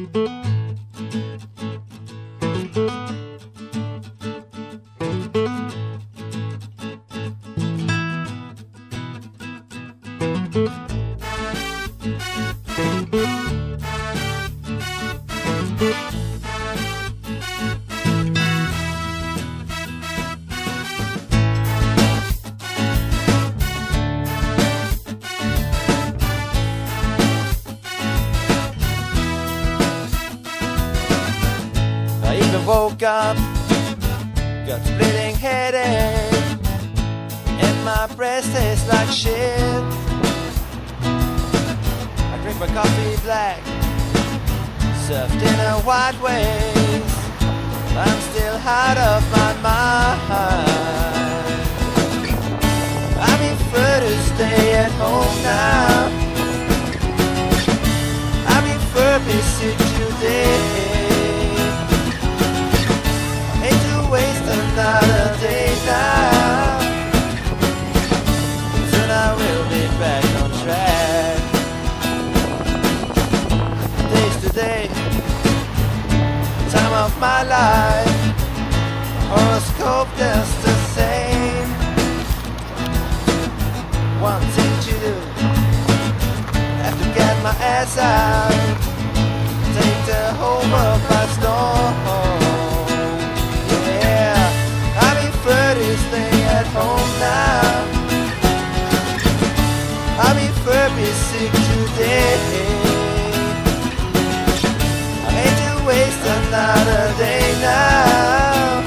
I even woke up, got a splitting headache, and my breath tastes like shit. I drink my coffee black, served in a white waste. I'm still out of my mind. I prefer to stay at home now. I prefer to be sick today. Another day now, soon I will be back on track. Day's today, time of my life, horoscope just the same. One thing to do, have to get my ass out, take the whole world by storm. Stay at home now. I prefer be sick today. I hate to waste another day now.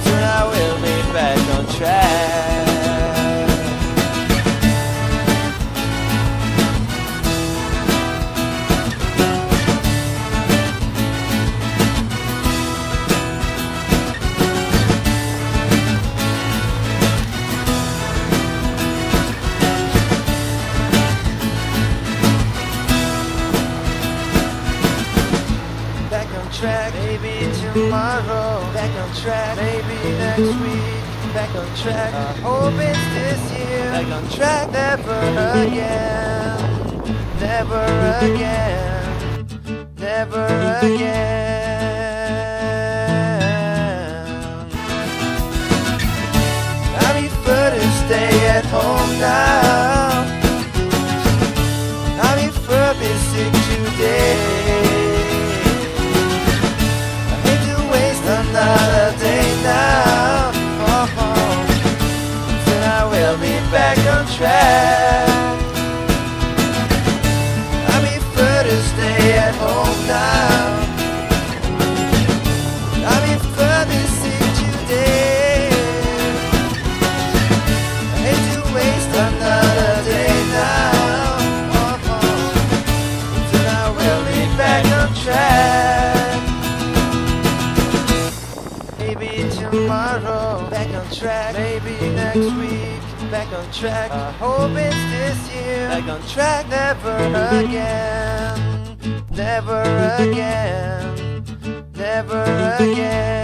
Soon I will be back on track. Track, maybe tomorrow, back on track, maybe next week, back on track. I hope it's this year, back on track, never again, never again, never again. I prefer to stay at home now. I prefer to be sick today. Another day now, soon I will be back on track. I prefer to stay at home now. I prefer to see today. I hate to waste another day now, soon I will be back on track. Maybe tomorrow, back on track. Maybe next week, back on track. I hope it's this year, back on track. Never again, never again, never again.